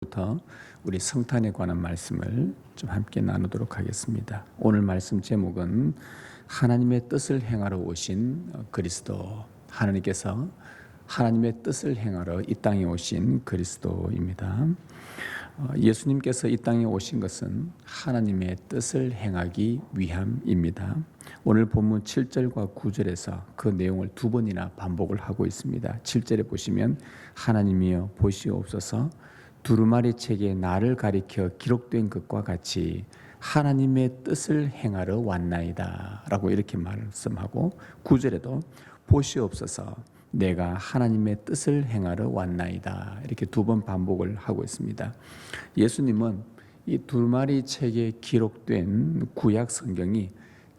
부터 우리 성탄에 관한 말씀을 좀 함께 나누도록 하겠습니다. 오늘 말씀 제목은 하나님의 뜻을 행하러 오신 그리스도, 하나님께서 하나님의 뜻을 행하러 이 땅에 오신 그리스도입니다. 예수님께서 이 땅에 오신 것은 하나님의 뜻을 행하기 위함입니다. 오늘 본문 7절과 9절에서 그 내용을 두 번이나 반복을 하고 있습니다. 7절에 보시면 하나님이여 보시옵소서 두루마리 책에 나를 가리켜 기록된 것과 같이 하나님의 뜻을 행하러 왔나이다 라고 이렇게 말씀하고 9절에도 보시옵소서 내가 하나님의 뜻을 행하러 왔나이다 이렇게 두 번 반복을 하고 있습니다. 예수님은 이 두루마리 책에 기록된 구약 성경이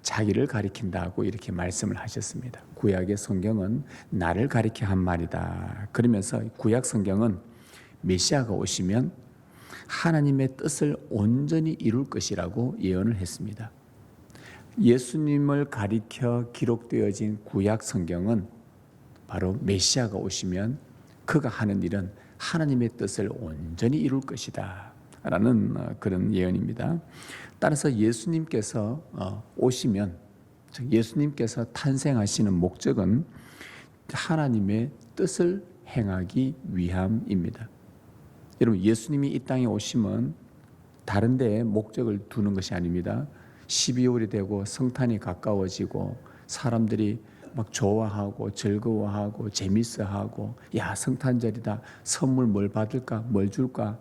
자기를 가리킨다고 이렇게 말씀을 하셨습니다. 구약의 성경은 나를 가리켜 한 말이다. 그러면서 구약 성경은 메시아가 오시면 하나님의 뜻을 온전히 이룰 것이라고 예언을 했습니다. 예수님을 가리켜 기록되어진 구약 성경은 바로 메시아가 오시면 그가 하는 일은 하나님의 뜻을 온전히 이룰 것이다 라는 그런 예언입니다. 따라서 예수님께서 오시면, 즉 예수님께서 탄생하시는 목적은 하나님의 뜻을 행하기 위함입니다. 여러분, 예수님이 이 땅에 오시면 다른 데에 목적을 두는 것이 아닙니다. 12월이 되고 성탄이 가까워지고 사람들이 막 좋아하고 즐거워하고 재밌어하고 야 성탄절이다 선물 뭘 받을까 뭘 줄까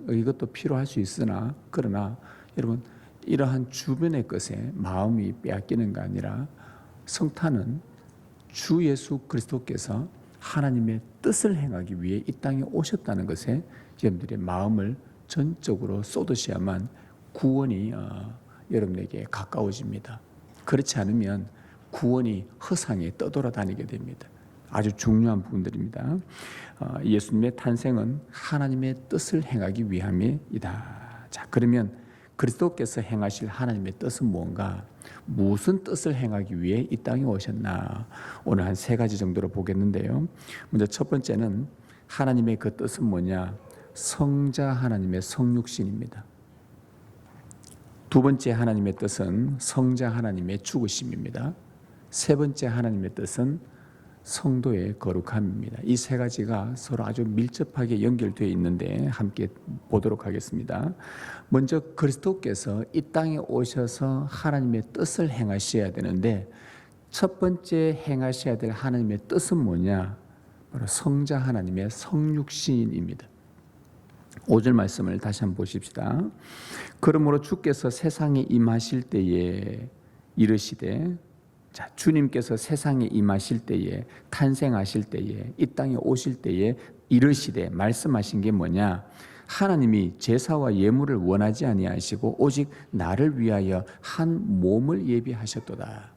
이것도 필요할 수 있으나 그러나 여러분 이러한 주변의 것에 마음이 빼앗기는 게 아니라 성탄은 주 예수 그리스도께서 하나님의 뜻을 행하기 위해 이 땅에 오셨다는 것에 여러분들의 마음을 전적으로 쏟으셔야만 구원이 여러분에게 가까워집니다. 그렇지 않으면 구원이 허상에 떠돌아다니게 됩니다. 아주 중요한 부분들입니다. 예수님의 탄생은 하나님의 뜻을 행하기 위함이다. 자, 그러면 그리스도께서 행하실 하나님의 뜻은 뭔가? 무슨 뜻을 행하기 위해 이 땅에 오셨나? 오늘 한 세 가지 정도로 보겠는데요. 먼저 첫 번째는 하나님의 그 뜻은 뭐냐? 성자 하나님의 성육신입니다. 두 번째 하나님의 뜻은 성자 하나님의 죽으심입니다. 세 번째 하나님의 뜻은 성도의 거룩함입니다. 이 세 가지가 서로 아주 밀접하게 연결되어 있는데 함께 보도록 하겠습니다. 먼저 그리스도께서 이 땅에 오셔서 하나님의 뜻을 행하셔야 되는데 첫 번째 행하셔야 될 하나님의 뜻은 뭐냐? 바로 성자 하나님의 성육신입니다. 5절 말씀을 다시 한번 보십시다. 그러므로 주께서 세상에 임하실 때에 이르시되, 자, 주님께서 세상에 임하실 때에 탄생하실 때에 이 땅에 오실 때에 이르시되 말씀하신 게 뭐냐? 하나님이 제사와 예물을 원하지 아니하시고 오직 나를 위하여 한 몸을 예비하셨도다.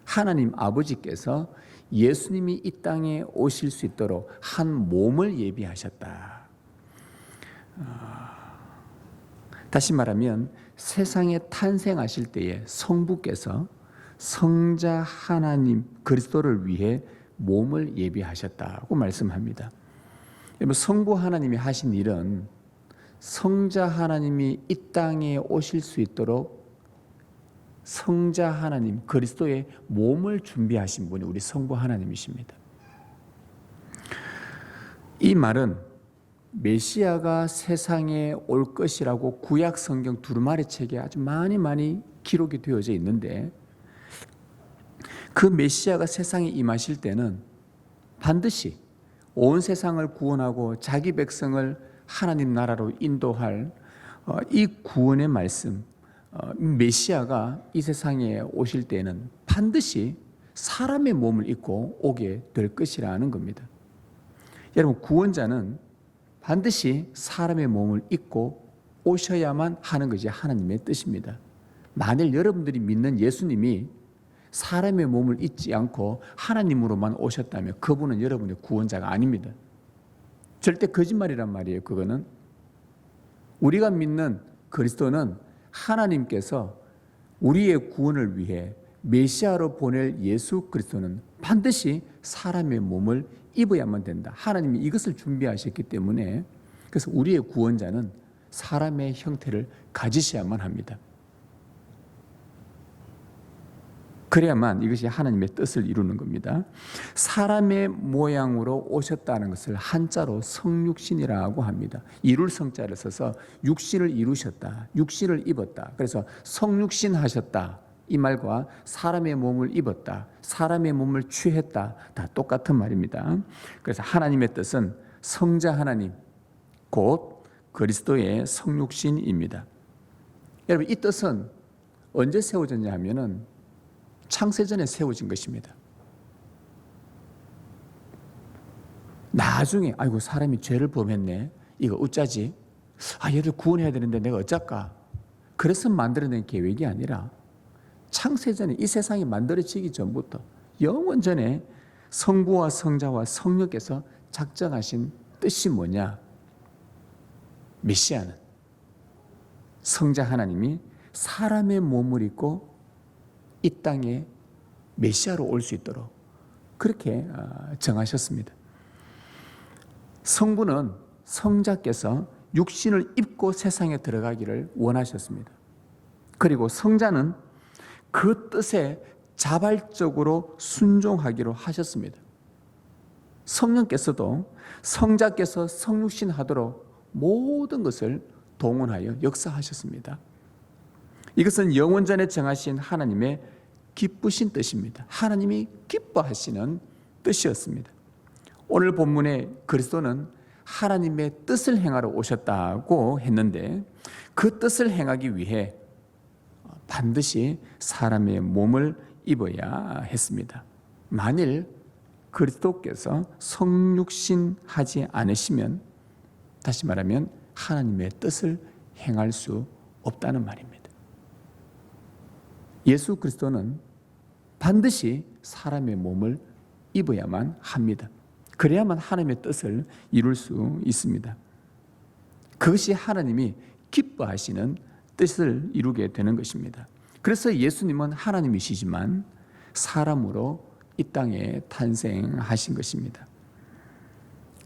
하나님 아버지께서 예수님이 이 땅에 오실 수 있도록 한 몸을 예비하셨다. 다시 말하면 세상에 탄생하실 때에 성부께서 성자 하나님 그리스도를 위해 몸을 예비하셨다고 말씀합니다. 여러분, 성부 하나님이 하신 일은 성자 하나님이 이 땅에 오실 수 있도록 성자 하나님 그리스도의 몸을 준비하신 분이 우리 성부 하나님이십니다. 이 말은 메시아가 세상에 올 것이라고 구약 성경 두루마리 책에 아주 많이 기록이 되어져 있는데 그 메시아가 세상에 임하실 때는 반드시 온 세상을 구원하고 자기 백성을 하나님 나라로 인도할 이 구원의 말씀, 메시아가 이 세상에 오실 때는 반드시 사람의 몸을 입고 오게 될 것이라는 겁니다. 여러분, 구원자는 반드시 사람의 몸을 입고 오셔야만 하는 것이 하나님의 뜻입니다. 만일 여러분들이 믿는 예수님이 사람의 몸을 입지 않고 하나님으로만 오셨다면 그분은 여러분의 구원자가 아닙니다. 절대 거짓말이란 말이에요. 그거는 우리가 믿는 그리스도는 하나님께서 우리의 구원을 위해 메시아로 보낼 예수 그리스도는 반드시 사람의 몸을 입어야만 된다. 하나님이 이것을 준비하셨기 때문에 그래서 우리의 구원자는 사람의 형태를 가지셔야만 합니다. 그래야만 이것이 하나님의 뜻을 이루는 겁니다. 사람의 모양으로 오셨다는 것을 한자로 성육신이라고 합니다. 이룰 성자를 써서 육신을 이루셨다, 육신을 입었다. 그래서 성육신 하셨다, 이 말과 사람의 몸을 입었다, 사람의 몸을 취했다, 다 똑같은 말입니다. 그래서 하나님의 뜻은 성자 하나님, 곧 그리스도의 성육신입니다. 여러분, 이 뜻은 언제 세워졌냐 하면은 창세전에 세워진 것입니다. 나중에 아이고 사람이 죄를 범했네, 이거 어쩌지? 얘를 구원해야 되는데 내가 어쩔까? 그래서 만들어낸 계획이 아니라 창세전에, 이 세상이 만들어지기 전부터 영원 전에 성부와 성자와 성령께서 작정하신 뜻이 뭐냐? 메시아는 성자 하나님이 사람의 몸을 입고 이 땅에 메시아로 올 수 있도록 그렇게 정하셨습니다. 성부는 성자께서 육신을 입고 세상에 들어가기를 원하셨습니다. 그리고 성자는 그 뜻에 자발적으로 순종하기로 하셨습니다. 성령께서도 성자께서 성육신 하도록 모든 것을 동원하여 역사하셨습니다. 이것은 영원전에 정하신 하나님의 기쁘신 뜻입니다. 하나님이 기뻐하시는 뜻이었습니다. 오늘 본문의 그리스도는 하나님의 뜻을 행하러 오셨다고 했는데 그 뜻을 행하기 위해 반드시 사람의 몸을 입어야 했습니다. 만일 그리스도께서 성육신하지 않으시면, 다시 말하면 하나님의 뜻을 행할 수 없다는 말입니다. 예수 그리스도는 반드시 사람의 몸을 입어야만 합니다. 그래야만 하나님의 뜻을 이룰 수 있습니다. 그것이 하나님이 기뻐하시는 뜻을 이루게 되는 것입니다. 그래서 예수님은 하나님이시지만 사람으로 이 땅에 탄생하신 것입니다.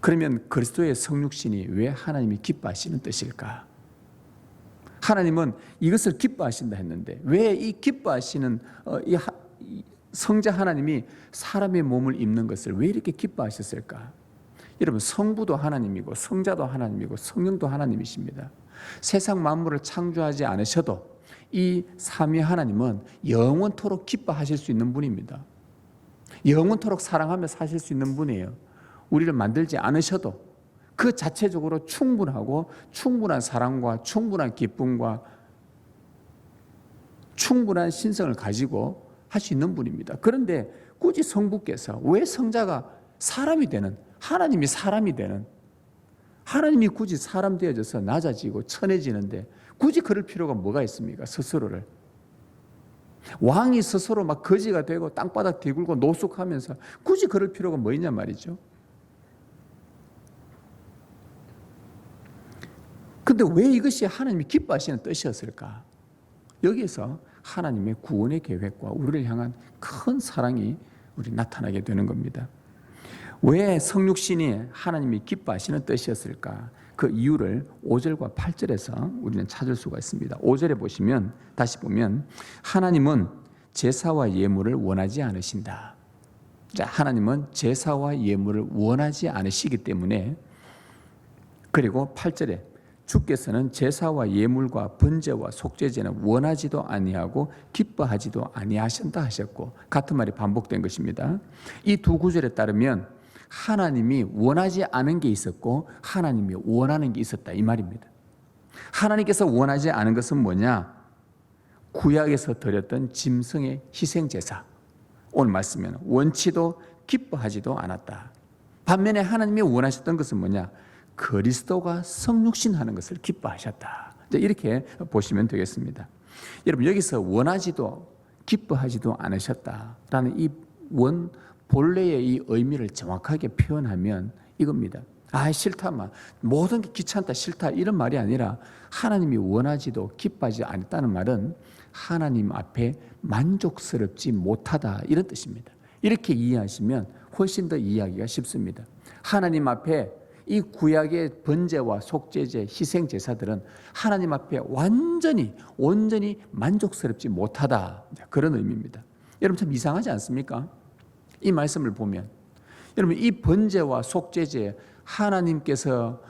그러면 그리스도의 성육신이 왜 하나님이 기뻐하시는 뜻일까? 하나님은 이것을 기뻐하신다 했는데 왜 이 기뻐하시는 이 성자 하나님이 사람의 몸을 입는 것을 왜 이렇게 기뻐하셨을까? 여러분, 성부도 하나님이고 성자도 하나님이고 성령도 하나님이십니다. 세상 만물을 창조하지 않으셔도 이 삼위 하나님은 영원토록 기뻐하실 수 있는 분입니다. 영원토록 사랑하며 사실 수 있는 분이에요. 우리를 만들지 않으셔도 그 자체적으로 충분하고 충분한 사랑과 충분한 기쁨과 충분한 신성을 가지고 할 수 있는 분입니다. 그런데 굳이 성부께서 왜 성자가 사람이 되는, 하나님이 사람이 되는, 하나님이 굳이 사람 되어져서 낮아지고 천해지는데 굳이 그럴 필요가 뭐가 있습니까? 스스로를. 왕이 스스로 막 거지가 되고 땅바닥 뒤굴고 노숙하면서 굳이 그럴 필요가 뭐 있냐 말이죠. 근데 왜 이것이 하나님이 기뻐하시는 뜻이었을까? 여기에서 하나님의 구원의 계획과 우리를 향한 큰 사랑이 우리 나타나게 되는 겁니다. 왜 성육신이 하나님이 기뻐하시는 뜻이었을까? 그 이유를 5절과 8절에서 우리는 찾을 수가 있습니다. 5절에 보시면, 다시 보면 하나님은 제사와 예물을 원하지 않으신다. 자, 하나님은 제사와 예물을 원하지 않으시기 때문에, 그리고 8절에 주께서는 제사와 예물과 번제와 속죄제는 원하지도 아니하고 기뻐하지도 아니하신다 하셨고, 같은 말이 반복된 것입니다. 이 두 구절에 따르면 하나님이 원하지 않은 게 있었고 하나님이 원하는 게 있었다, 이 말입니다. 하나님께서 원하지 않은 것은 뭐냐? 구약에서 드렸던 짐승의 희생제사, 오늘 말씀에는 원치도 기뻐하지도 않았다. 반면에 하나님이 원하셨던 것은 뭐냐? 그리스도가 성육신하는 것을 기뻐하셨다. 이렇게 보시면 되겠습니다. 여러분, 여기서 원하지도 기뻐하지도 않으셨다라는 이 본래의 이 의미를 정확하게 표현하면 이겁니다. 싫다, 모든 게 귀찮다, 싫다, 이런 말이 아니라 하나님이 원하지도 기뻐하지 않았다는 말은 하나님 앞에 만족스럽지 못하다, 이런 뜻입니다. 이렇게 이해하시면 훨씬 더 이해하기가 쉽습니다. 하나님 앞에 이 구약의 번제와 속죄제, 희생 제사들은 하나님 앞에 온전히 만족스럽지 못하다. 그런 의미입니다. 여러분 참 이상하지 않습니까? 이 말씀을 보면 여러분 이 번제와 속죄제 하나님께서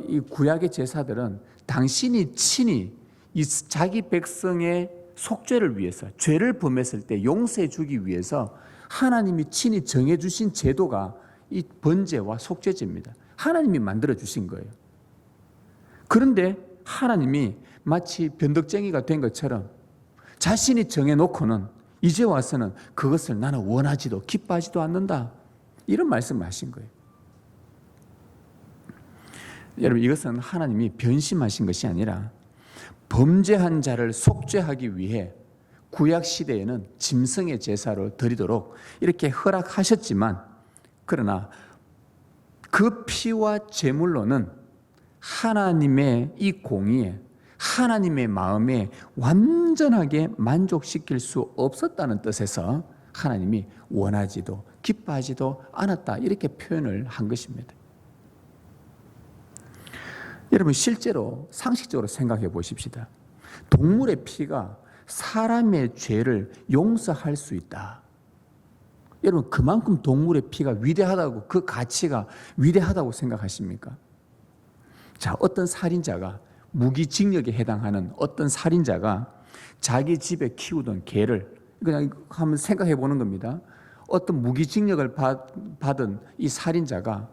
이 구약의 제사들은 당신이 친히 이 자기 백성의 속죄를 위해서 죄를 범했을 때 용서해 주기 위해서 하나님이 친히 정해 주신 제도가 이 번제와 속죄제입니다. 하나님이 만들어 주신 거예요. 그런데 하나님이 마치 변덕쟁이가 된 것처럼 자신이 정해 놓고는 이제 와서는 그것을 나는 원하지도 기뻐하지도 않는다. 이런 말씀을 하신 거예요. 여러분 이것은 하나님이 변심하신 것이 아니라 범죄한 자를 속죄하기 위해 구약 시대에는 짐승의 제사로 드리도록 이렇게 허락하셨지만 그러나 그 피와 제물로는 하나님의 이 공의에 하나님의 마음에 완전하게 만족시킬 수 없었다는 뜻에서 하나님이 원하지도 기뻐하지도 않았다 이렇게 표현을 한 것입니다. 여러분 실제로 상식적으로 생각해 보십시다. 동물의 피가 사람의 죄를 용서할 수 있다. 여러분 그만큼 동물의 피가 위대하다고 그 가치가 위대하다고 생각하십니까? 자, 어떤 살인자가 무기징역에 해당하는 어떤 살인자가 자기 집에 키우던 개를 그냥 한번 생각해 보는 겁니다. 어떤 무기징역을 받은 이 살인자가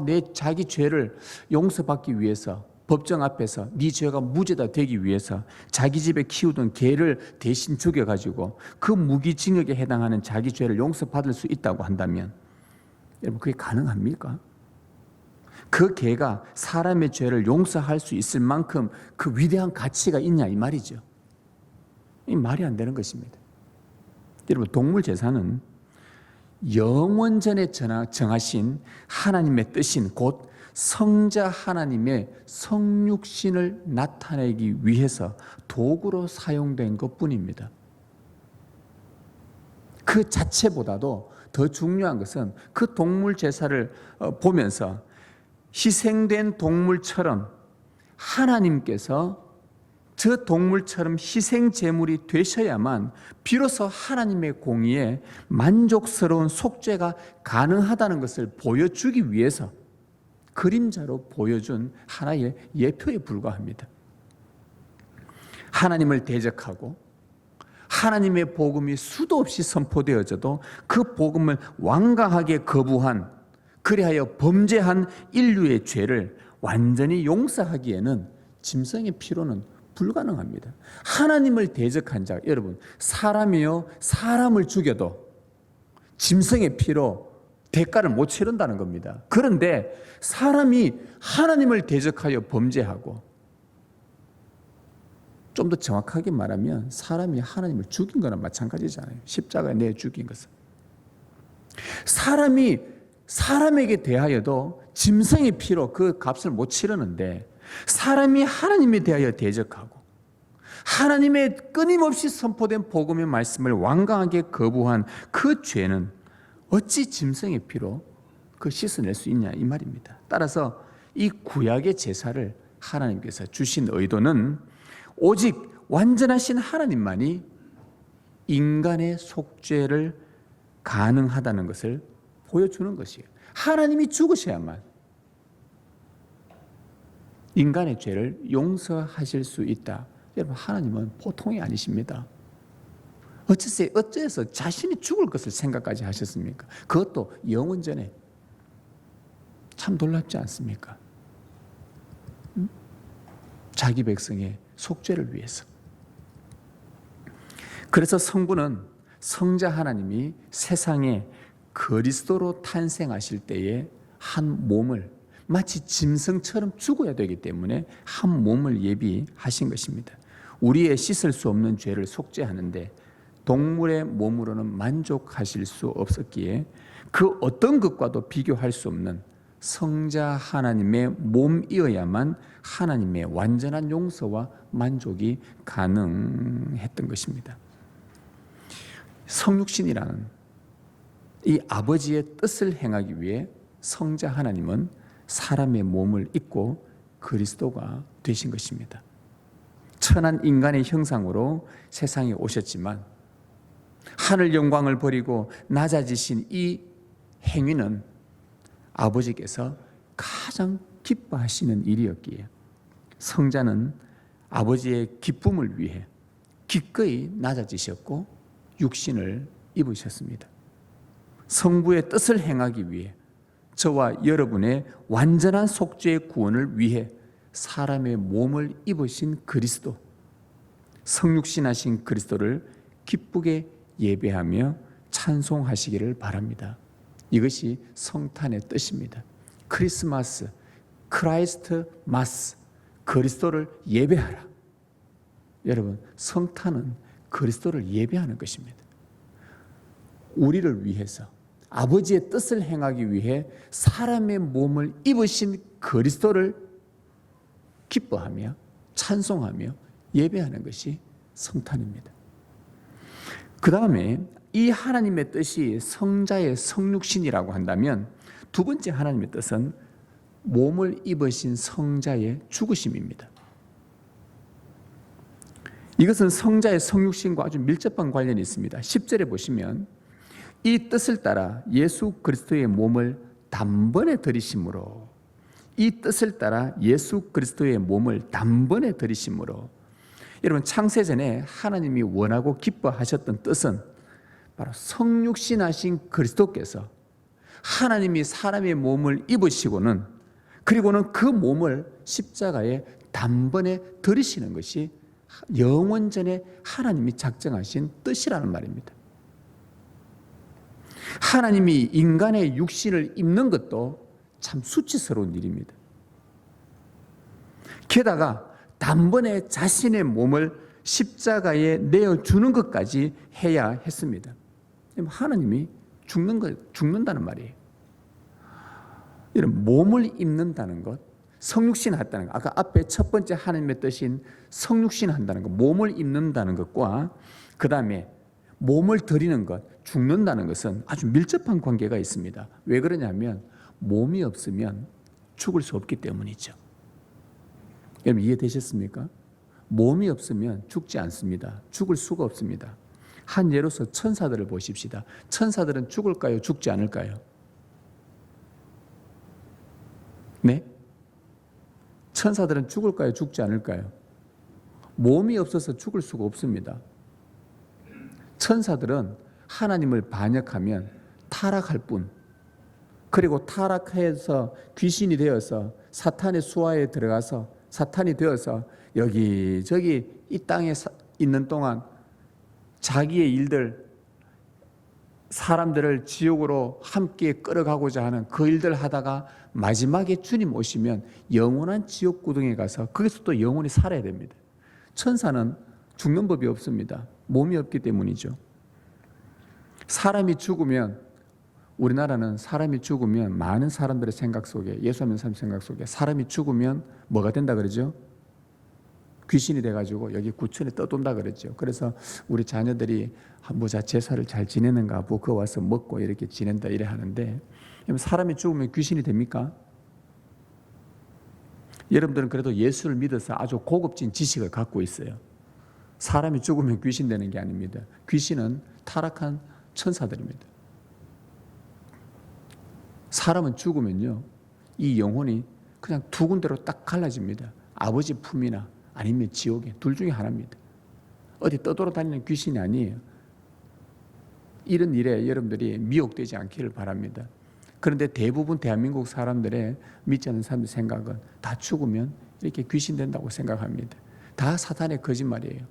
내 자기 죄를 용서받기 위해서 법정 앞에서 네 죄가 무죄다 되기 위해서 자기 집에 키우던 개를 대신 죽여가지고 그 무기징역에 해당하는 자기 죄를 용서받을 수 있다고 한다면 여러분 그게 가능합니까? 그 개가 사람의 죄를 용서할 수 있을 만큼 그 위대한 가치가 있냐 이 말이죠. 이 말이 안 되는 것입니다. 여러분 동물 제사는 영원 전에 정하신 하나님의 뜻인 곧 성자 하나님의 성육신을 나타내기 위해서 도구로 사용된 것뿐입니다. 그 자체보다도 더 중요한 것은 그 동물 제사를 보면서 희생된 동물처럼 하나님께서 저 동물처럼 희생 제물이 되셔야만 비로소 하나님의 공의에 만족스러운 속죄가 가능하다는 것을 보여주기 위해서 그림자로 보여준 하나의 예표에 불과합니다. 하나님을 대적하고 하나님의 복음이 수도 없이 선포되어져도 그 복음을 완강하게 거부한 그리하여 범죄한 인류의 죄를 완전히 용서하기에는 짐승의 피로는 불가능합니다. 하나님을 대적한 자, 여러분 사람이요 사람을 죽여도 짐승의 피로 대가를 못 치른다는 겁니다. 그런데 사람이 하나님을 대적하여 범죄하고 좀 더 정확하게 말하면 사람이 하나님을 죽인 거나 마찬가지잖아요. 십자가에 내어 죽인 것은. 사람이 사람에게 대하여도 짐승의 피로 그 값을 못 치르는데 사람이 하나님에 대하여 대적하고 하나님의 끊임없이 선포된 복음의 말씀을 완강하게 거부한 그 죄는 어찌 짐승의 피로 그 씻어낼 수 있냐 이 말입니다. 따라서 이 구약의 제사를 하나님께서 주신 의도는 오직 완전하신 하나님만이 인간의 속죄를 가능하다는 것을 보여주는 것이에요. 하나님이 죽으셔야만 인간의 죄를 용서하실 수 있다. 여러분 하나님은 보통이 아니십니다. 어째서 자신이 죽을 것을 생각까지 하셨습니까? 그것도 영원 전에. 참 놀랍지 않습니까? 자기 백성의 속죄를 위해서. 그래서 성부는 성자 하나님이 세상에 그리스도로 탄생하실 때에 한 몸을 마치 짐승처럼 죽어야 되기 때문에 한 몸을 예비하신 것입니다. 우리의 씻을 수 없는 죄를 속죄하는데 동물의 몸으로는 만족하실 수 없었기에 그 어떤 것과도 비교할 수 없는 성자 하나님의 몸이어야만 하나님의 완전한 용서와 만족이 가능했던 것입니다. 성육신이라는 이 아버지의 뜻을 행하기 위해 성자 하나님은 사람의 몸을 입고 그리스도가 되신 것입니다. 천한 인간의 형상으로 세상에 오셨지만 하늘 영광을 버리고 낮아지신 이 행위는 아버지께서 가장 기뻐하시는 일이었기에 성자는 아버지의 기쁨을 위해 기꺼이 낮아지셨고 육신을 입으셨습니다. 성부의 뜻을 행하기 위해 저와 여러분의 완전한 속죄의 구원을 위해 사람의 몸을 입으신 그리스도, 성육신하신 그리스도를 기쁘게 예배하며 찬송하시기를 바랍니다. 이것이 성탄의 뜻입니다. 크리스마스, 크라이스트 마스, 그리스도를 예배하라. 여러분, 성탄은 그리스도를 예배하는 것입니다. 우리를 위해서 아버지의 뜻을 행하기 위해 사람의 몸을 입으신 그리스도를 기뻐하며 찬송하며 예배하는 것이 성탄입니다. 그 다음에 이 하나님의 뜻이 성자의 성육신이라고 한다면 두 번째 하나님의 뜻은 몸을 입으신 성자의 죽으심입니다. 이것은 성자의 성육신과 아주 밀접한 관련이 있습니다. 10절에 보시면 이 뜻을 따라 예수 그리스도의 몸을 단번에 들이심으로, 이 뜻을 따라 예수 그리스도의 몸을 단번에 들이심으로, 여러분 창세전에 하나님이 원하고 기뻐하셨던 뜻은 바로 성육신하신 그리스도께서 하나님이 사람의 몸을 입으시고는 그리고는 그 몸을 십자가에 단번에 들이시는 것이 영원전에 하나님이 작정하신 뜻이라는 말입니다. 하나님이 인간의 육신을 입는 것도 참 수치스러운 일입니다. 게다가 단번에 자신의 몸을 십자가에 내어주는 것까지 해야 했습니다. 하나님이 죽는다는 말이에요. 이런 몸을 입는다는 것, 성육신 한다는 것, 아까 앞에 첫 번째 하나님의 뜻인 성육신 한다는 것, 몸을 입는다는 것과 그 다음에 몸을 드리는 것, 죽는다는 것은 아주 밀접한 관계가 있습니다. 왜 그러냐면 몸이 없으면 죽을 수 없기 때문이죠. 여러분 이해되셨습니까? 몸이 없으면 죽지 않습니다. 죽을 수가 없습니다. 한 예로서 천사들을 보십시다. 천사들은 죽을까요? 죽지 않을까요? 네? 천사들은 죽을까요? 죽지 않을까요? 몸이 없어서 죽을 수가 없습니다. 천사들은 하나님을 반역하면 타락할 뿐, 그리고 타락해서 귀신이 되어서 사탄의 수하에 들어가서 사탄이 되어서 여기저기 이 땅에 있는 동안 자기의 일들, 사람들을 지옥으로 함께 끌어가고자 하는 그 일들 하다가 마지막에 주님 오시면 영원한 지옥 구덩이에 가서 거기서 또 영원히 살아야 됩니다. 천사는 죽는 법이 없습니다. 몸이 없기 때문이죠. 사람이 죽으면, 우리나라는 사람이 죽으면 많은 사람들의 생각 속에, 예수 믿는 사람 생각 속에 사람이 죽으면 뭐가 된다 그러죠? 귀신이 돼가지고 여기 구천에 떠돈다 그랬죠. 그래서 우리 자녀들이 뭐자 제사를 잘 지내는가 보고 그거 와서 먹고 이렇게 지낸다 이래 하는데, 사람이 죽으면 귀신이 됩니까? 여러분들은 그래도 예수를 믿어서 아주 고급진 지식을 갖고 있어요. 사람이 죽으면 귀신 되는 게 아닙니다. 귀신은 타락한 천사들입니다. 사람은 죽으면요, 이 영혼이 그냥 두 군데로 딱 갈라집니다. 아버지 품이나 아니면 지옥에, 둘 중에 하나입니다. 어디 떠돌아다니는 귀신이 아니에요. 이런 일에 여러분들이 미혹되지 않기를 바랍니다. 그런데 대부분 대한민국 사람들의 믿지 않는 사람들 생각은 다 죽으면 이렇게 귀신 된다고 생각합니다. 다 사탄의 거짓말이에요.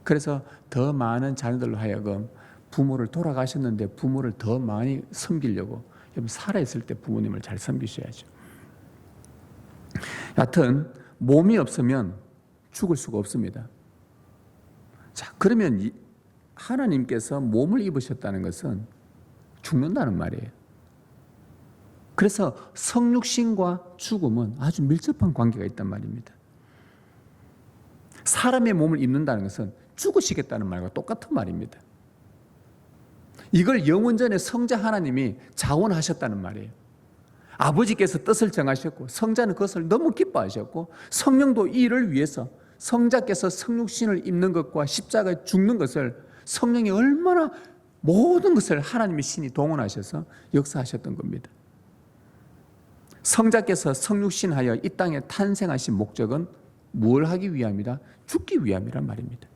그래서 더 많은 자녀들로 하여금 부모를 돌아가셨는데 부모를 더 많이 섬기려고, 여러분 살아있을 때 부모님을 잘 섬기셔야죠. 여하튼 몸이 없으면 죽을 수가 없습니다. 자, 그러면 하나님께서 몸을 입으셨다는 것은 죽는다는 말이에요. 그래서 성육신과 죽음은 아주 밀접한 관계가 있단 말입니다. 사람의 몸을 입는다는 것은 죽으시겠다는 말과 똑같은 말입니다. 이걸 영원전에 성자 하나님이 자원하셨다는 말이에요. 아버지께서 뜻을 정하셨고 성자는 그것을 너무 기뻐하셨고 성령도 이 일을 위해서 성자께서 성육신을 입는 것과 십자가에 죽는 것을 성령이 얼마나 모든 것을 하나님의 신이 동원하셔서 역사하셨던 겁니다. 성자께서 성육신하여 이 땅에 탄생하신 목적은 뭘 하기 위함이라? 죽기 위함이란 말입니다.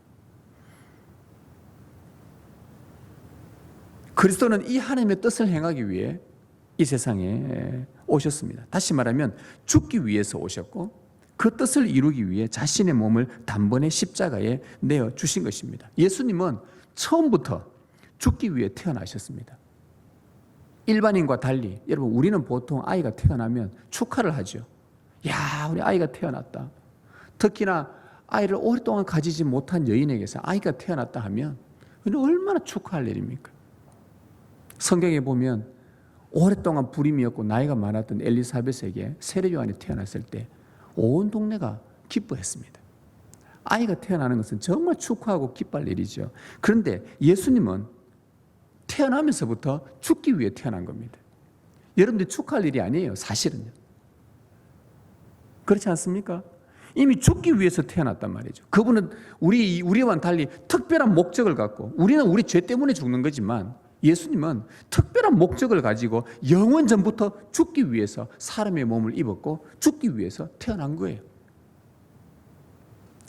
그리스도는 이 하나님의 뜻을 행하기 위해 이 세상에 오셨습니다. 다시 말하면 죽기 위해서 오셨고 그 뜻을 이루기 위해 자신의 몸을 단번에 십자가에 내어 주신 것입니다. 예수님은 처음부터 죽기 위해 태어나셨습니다. 일반인과 달리 여러분 우리는 보통 아이가 태어나면 축하를 하죠. 야, 우리 아이가 태어났다. 특히나 아이를 오랫동안 가지지 못한 여인에게서 아이가 태어났다 하면 이는 얼마나 축하할 일입니까? 성경에 보면 오랫동안 불임이었고 나이가 많았던 엘리사벳에게 세례 요한이 태어났을 때 온 동네가 기뻐했습니다. 아이가 태어나는 것은 정말 축하하고 기뻐할 일이죠. 그런데 예수님은 태어나면서부터 죽기 위해 태어난 겁니다. 여러분들이 축하할 일이 아니에요, 사실은요. 그렇지 않습니까? 이미 죽기 위해서 태어났단 말이죠. 그분은 우리와는 달리 특별한 목적을 갖고, 우리는 우리 죄 때문에 죽는 거지만 예수님은 특별한 목적을 가지고 영원 전부터 죽기 위해서 사람의 몸을 입었고 죽기 위해서 태어난 거예요.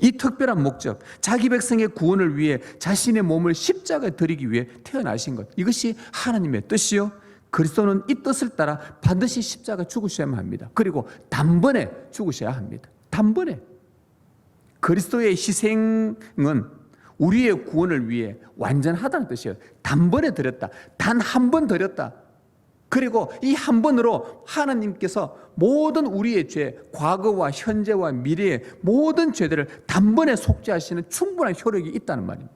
이 특별한 목적, 자기 백성의 구원을 위해 자신의 몸을 십자가에 드리기 위해 태어나신 것, 이것이 하나님의 뜻이요, 그리스도는 이 뜻을 따라 반드시 십자가 죽으셔야만 합니다. 그리고 단번에 죽으셔야 합니다. 단번에. 그리스도의 희생은 우리의 구원을 위해 완전하다는 뜻이에요. 단번에 드렸다. 단 한 번 드렸다. 그리고 이 한 번으로 하나님께서 모든 우리의 죄, 과거와 현재와 미래의 모든 죄들을 단번에 속죄하시는 충분한 효력이 있다는 말입니다.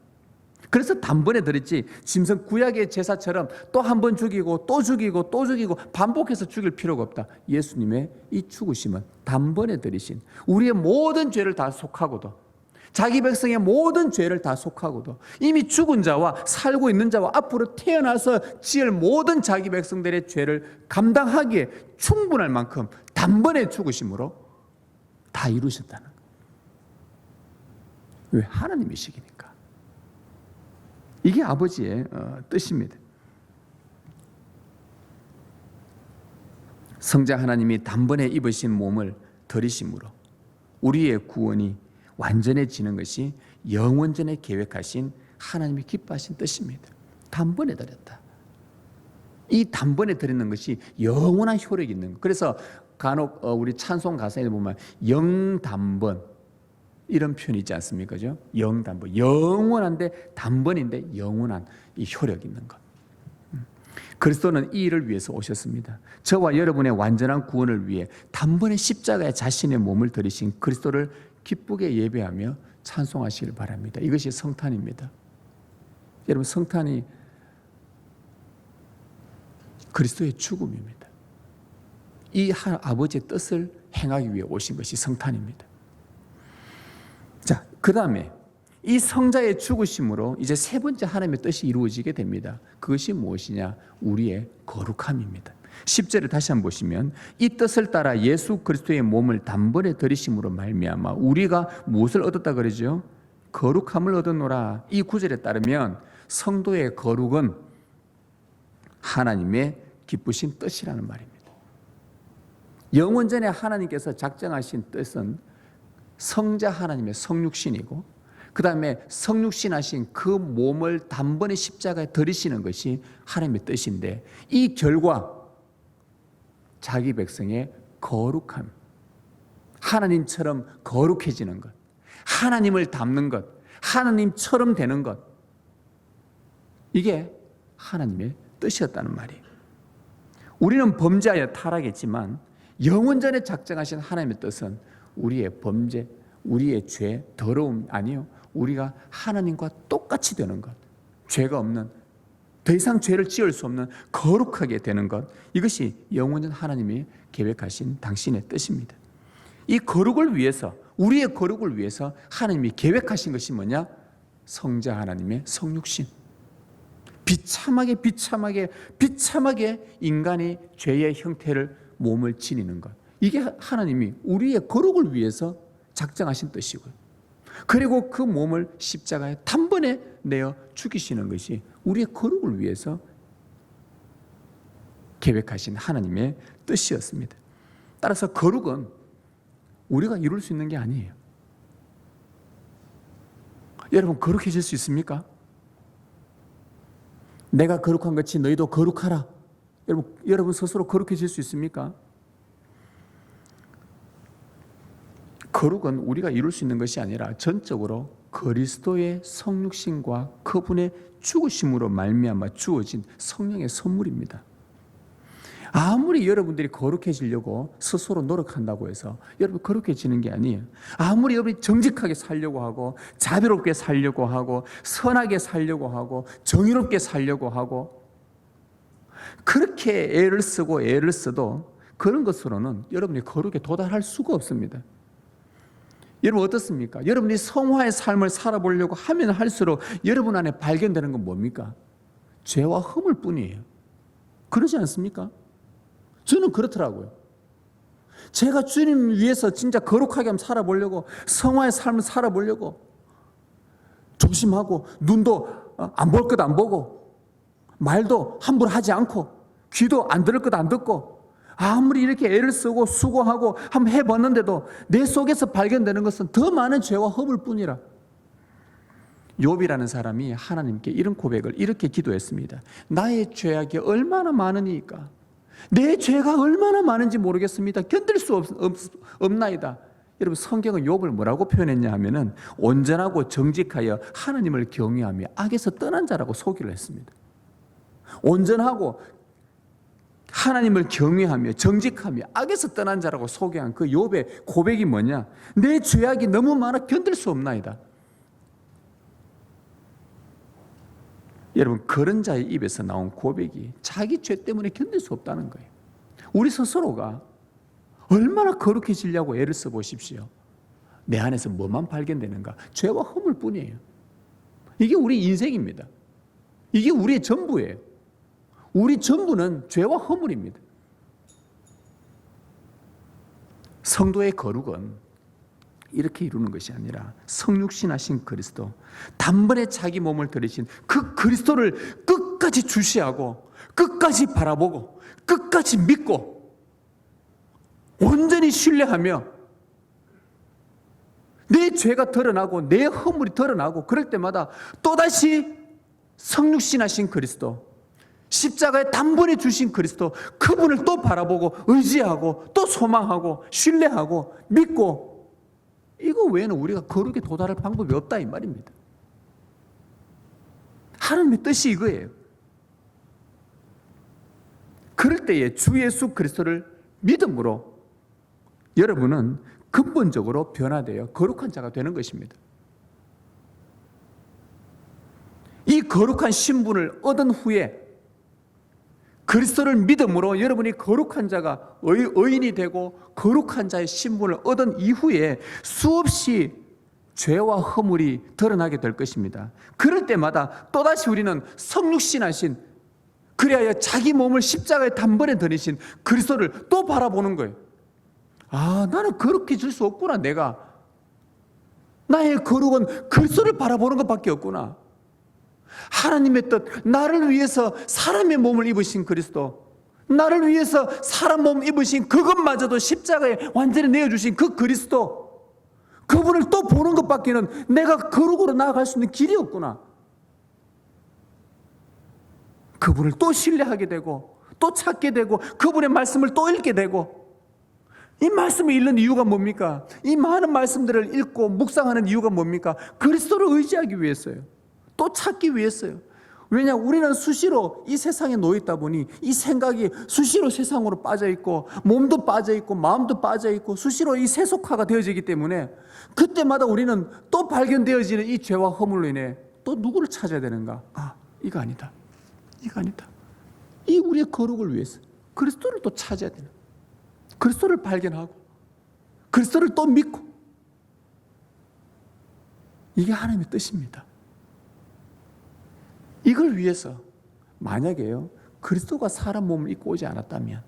그래서 단번에 드렸지, 짐승 구약의 제사처럼 또 한 번 죽이고 또 죽이고 또 죽이고 반복해서 죽일 필요가 없다. 예수님의 이 죽으심은 단번에 드리신 우리의 모든 죄를 다 속하고도, 자기 백성의 모든 죄를 다 속하고도, 이미 죽은 자와 살고 있는 자와 앞으로 태어나서 지을 모든 자기 백성들의 죄를 감당하기에 충분할 만큼 단번에 죽으심으로 다 이루셨다는 거예요. 왜? 하나님이시기니까. 이게 아버지의 뜻입니다. 성자 하나님이 단번에 입으신 몸을 들이심으로 우리의 구원이 완전해지는 것이 영원전에 계획하신 하나님이 기뻐하신 뜻입니다. 단번에 드렸다. 이 단번에 드리는 것이 영원한 효력이 있는 것. 그래서 간혹 우리 찬송 가사에 보면 영단번 이런 표현이 있지 않습니까? 그죠? 영단번, 영원한데 단번인데 영원한 이 효력이 있는 것. 그리스도는 이 일을 위해서 오셨습니다. 저와 여러분의 완전한 구원을 위해 단번에 십자가에 자신의 몸을 들이신 그리스도를 기쁘게 예배하며 찬송하시길 바랍니다. 이것이 성탄입니다. 여러분, 성탄이 그리스도의 죽음입니다. 이 아버지의 뜻을 행하기 위해 오신 것이 성탄입니다. 자, 그 다음에 이 성자의 죽으심으로 이제 세 번째 하나님의 뜻이 이루어지게 됩니다. 그것이 무엇이냐? 우리의 거룩함입니다. 10절을 다시 한번 보시면 이 뜻을 따라 예수 그리스도의 몸을 단번에 들이심으로 말미암아 우리가 무엇을 얻었다 그러죠? 거룩함을 얻었노라. 이 구절에 따르면 성도의 거룩은 하나님의 기쁘신 뜻이라는 말입니다. 영원전에 하나님께서 작정하신 뜻은 성자 하나님의 성육신이고, 그 다음에 성육신하신 그 몸을 단번에 십자가에 들이시는 것이 하나님의 뜻인데, 이 결과 자기 백성의 거룩함, 하나님처럼 거룩해지는 것, 하나님을 닮는 것, 하나님처럼 되는 것, 이게 하나님의 뜻이었다는 말이에요. 우리는 범죄하여 타락했지만 영원전에 작정하신 하나님의 뜻은 우리의 범죄, 우리의 죄, 더러움 아니요, 우리가 하나님과 똑같이 되는 것, 죄가 없는, 더 이상 죄를 지을 수 없는 거룩하게 되는 것, 이것이 영원전 하나님이 계획하신 당신의 뜻입니다. 이 거룩을 위해서, 우리의 거룩을 위해서 하나님이 계획하신 것이 뭐냐? 성자 하나님의 성육신. 비참하게 인간의 죄의 형태를 몸을 지니는 것. 이게 하나님이 우리의 거룩을 위해서 작정하신 뜻이고요. 그리고 그 몸을 십자가에 단번에 내어 죽이시는 것이 우리의 거룩을 위해서 계획하신 하나님의 뜻이었습니다. 따라서 거룩은 우리가 이룰 수 있는 게 아니에요. 여러분, 거룩해질 수 있습니까? 내가 거룩한 것이 너희도 거룩하라. 여러분 스스로 거룩해질 수 있습니까? 거룩은 우리가 이룰 수 있는 것이 아니라 전적으로 그리스도의 성육신과 그분의 죽으심으로 말미암아 주어진 성령의 선물입니다. 아무리 여러분들이 거룩해지려고 스스로 노력한다고 해서 여러분 거룩해지는 게 아니에요. 아무리 여러분이 정직하게 살려고 하고 자비롭게 살려고 하고 선하게 살려고 하고 정의롭게 살려고 하고 그렇게 애를 쓰고 애를 써도 그런 것으로는 여러분이 거룩에 도달할 수가 없습니다. 여러분 어떻습니까? 여러분이 성화의 삶을 살아보려고 하면 할수록 여러분 안에 발견되는 건 뭡니까? 죄와 허물 뿐이에요. 그러지 않습니까? 저는 그렇더라고요. 제가 주님 위해서 진짜 거룩하게 한번 살아보려고, 성화의 삶을 살아보려고 조심하고 눈도 안 볼 것 안 보고 말도 함부로 하지 않고 귀도 안 들을 것 안 듣고 아무리 이렇게 애를 쓰고 수고하고 한번 해봤는데도 내 속에서 발견되는 것은 더 많은 죄와 허물 뿐이라. 욥이라는 사람이 하나님께 이런 고백을 이렇게 기도했습니다. 나의 죄악이 얼마나 많으니까 내 죄가 얼마나 많은지 모르겠습니다. 견딜 수 없나이다. 여러분 성경은 욥을 뭐라고 표현했냐 하면은 온전하고 정직하여 하나님을 경외하며 악에서 떠난 자라고 소개를 했습니다. 온전하고 하나님을 경외하며 정직하며 악에서 떠난 자라고 소개한 그 욥의 고백이 뭐냐? 내 죄악이 너무 많아 견딜 수 없나이다. 여러분 그런 자의 입에서 나온 고백이 자기 죄 때문에 견딜 수 없다는 거예요. 우리 스스로가 얼마나 거룩해지려고 애를 써보십시오. 내 안에서 뭐만 발견되는가? 죄와 허물 뿐이에요. 이게 우리 인생입니다. 이게 우리의 전부예요. 우리 전부는 죄와 허물입니다. 성도의 거룩은 이렇게 이루는 것이 아니라 성육신하신 그리스도, 단번에 자기 몸을 들이신 그 그리스도를 끝까지 주시하고 끝까지 바라보고 끝까지 믿고 온전히 신뢰하며 내 죄가 드러나고 내 허물이 드러나고 그럴 때마다 또다시 성육신하신 그리스도, 십자가에 단번에 주신 그리스도, 그분을 또 바라보고 의지하고 또 소망하고 신뢰하고 믿고, 이거 외에는 우리가 거룩에 도달할 방법이 없다 이 말입니다. 하나님의 뜻이 이거예요. 그럴 때에 주 예수 그리스도를 믿음으로 여러분은 근본적으로 변화되어 거룩한 자가 되는 것입니다. 이 거룩한 신분을 얻은 후에 그리스도를 믿음으로 여러분이 거룩한 자가 의인이 되고 거룩한 자의 신분을 얻은 이후에 수없이 죄와 허물이 드러나게 될 것입니다. 그럴 때마다 또다시 우리는 성육신하신, 그리하여 자기 몸을 십자가에 단번에 들이신 그리스도를 또 바라보는 거예요. 아, 나는 그렇게 줄 수 없구나. 내가 나의 거룩은 그리스도를 바라보는 것밖에 없구나. 하나님의 뜻, 나를 위해서 사람의 몸을 입으신 그리스도, 나를 위해서 사람 몸 입으신 그것마저도 십자가에 완전히 내어주신 그 그리스도, 그분을 또 보는 것밖에는 내가 거룩으로 나아갈 수 있는 길이 없구나. 그분을 또 신뢰하게 되고 또 찾게 되고 그분의 말씀을 또 읽게 되고, 이 말씀을 읽는 이유가 뭡니까? 이 많은 말씀들을 읽고 묵상하는 이유가 뭡니까? 그리스도를 의지하기 위해서요. 또 찾기 위해서요. 왜냐? 우리는 수시로 이 세상에 놓여있다 보니 이 생각이 수시로 세상으로 빠져있고 몸도 빠져있고 마음도 빠져있고 수시로 이 세속화가 되어지기 때문에 그때마다 우리는 또 발견되어지는 이 죄와 허물로 인해 또 누구를 찾아야 되는가? 아, 이거 아니다. 이거 아니다. 이 우리의 거룩을 위해서 그리스도를 또 찾아야 되는, 그리스도를 발견하고 그리스도를 또 믿고, 이게 하나님의 뜻입니다. 이걸 위해서 만약에요 그리스도가 사람 몸을 입고 오지 않았다면,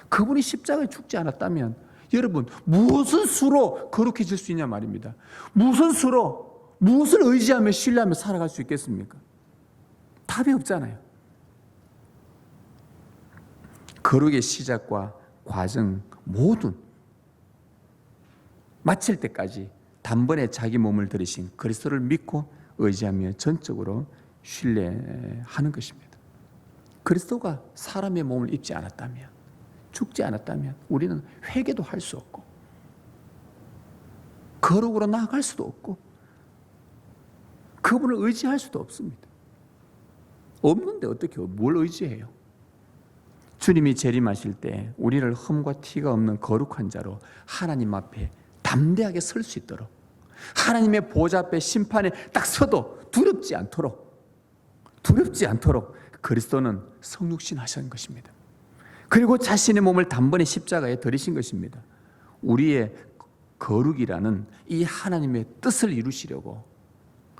그분이 십자가에 죽지 않았다면 여러분 무슨 수로 거룩해질 수 있냐 말입니다. 무슨 수로, 무엇을 의지하며 신뢰하며 살아갈 수 있겠습니까? 답이 없잖아요. 거룩의 시작과 과정 모든 마칠 때까지 단번에 자기 몸을 들이신 그리스도를 믿고 의지하며 전적으로 신뢰하는 것입니다. 그리스도가 사람의 몸을 입지 않았다면, 죽지 않았다면 우리는 회개도 할 수 없고 거룩으로 나아갈 수도 없고 그분을 의지할 수도 없습니다. 없는데 어떻게 뭘 의지해요? 주님이 재림하실 때 우리를 흠과 티가 없는 거룩한 자로 하나님 앞에 담대하게 설 수 있도록, 하나님의 보좌 앞에 심판에 딱 서도 두렵지 않도록 그리스도는 성육신 하신 것입니다. 그리고 자신의 몸을 단번에 십자가에 들이신 것입니다. 우리의 거룩이라는 이 하나님의 뜻을 이루시려고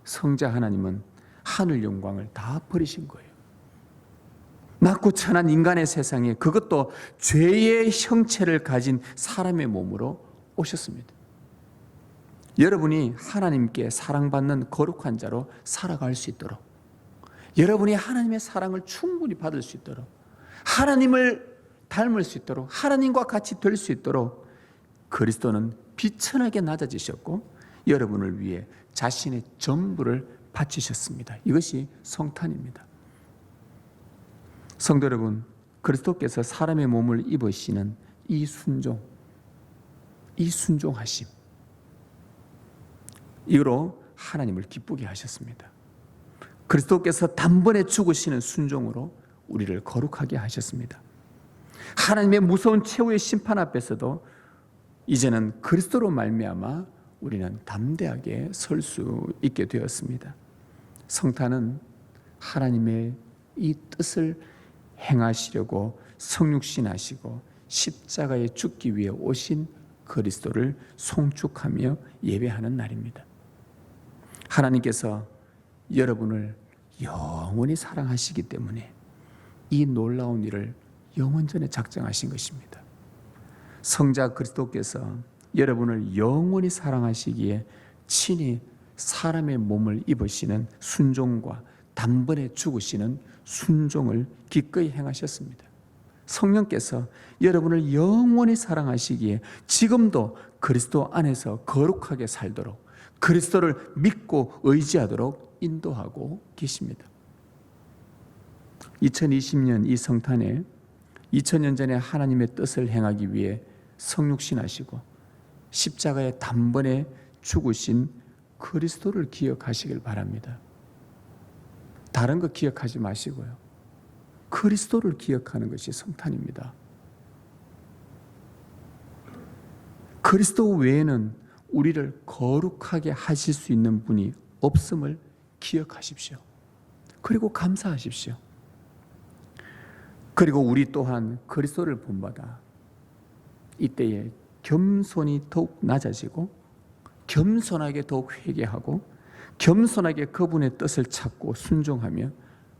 성자 하나님은 하늘 영광을 다 버리신 거예요. 낮고 천한 인간의 세상에, 그것도 죄의 형체를 가진 사람의 몸으로 오셨습니다. 여러분이 하나님께 사랑받는 거룩한 자로 살아갈 수 있도록, 여러분이 하나님의 사랑을 충분히 받을 수 있도록, 하나님을 닮을 수 있도록, 하나님과 같이 될 수 있도록 그리스도는 비천하게 낮아지셨고 여러분을 위해 자신의 전부를 바치셨습니다. 이것이 성탄입니다. 성도 여러분, 그리스도께서 사람의 몸을 입으시는 이 순종하심, 이로 하나님을 기쁘게 하셨습니다. 그리스도께서 단번에 죽으시는 순종으로 우리를 거룩하게 하셨습니다. 하나님의 무서운 최후의 심판 앞에서도 이제는 그리스도로 말미암아 우리는 담대하게 설 수 있게 되었습니다. 성탄은 하나님의 이 뜻을 행하시려고 성육신하시고 십자가에 죽기 위해 오신 그리스도를 송축하며 예배하는 날입니다. 하나님께서 여러분을 영원히 사랑하시기 때문에 이 놀라운 일을 영원전에 작정하신 것입니다. 성자 그리스도께서 여러분을 영원히 사랑하시기에 친히 사람의 몸을 입으시는 순종과 단번에 죽으시는 순종을 기꺼이 행하셨습니다. 성령께서 여러분을 영원히 사랑하시기에 지금도 그리스도 안에서 거룩하게 살도록, 그리스도를 믿고 의지하도록 인도하고 계십니다. 2020년 이 성탄에 2000년 전에 하나님의 뜻을 행하기 위해 성육신하시고 십자가에 단번에 죽으신 그리스도를 기억하시길 바랍니다. 다른 거 기억하지 마시고요, 그리스도를 기억하는 것이 성탄입니다. 그리스도 외에는 우리를 거룩하게 하실 수 있는 분이 없음을 기억하십시오. 그리고 감사하십시오. 그리고 우리 또한 그리스도를 본받아 이때에 겸손이 더욱 낮아지고 겸손하게 더욱 회개하고 겸손하게 그분의 뜻을 찾고 순종하며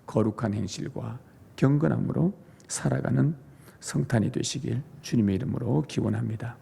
거룩한 행실과 경건함으로 살아가는 성탄이 되시길 주님의 이름으로 기원합니다.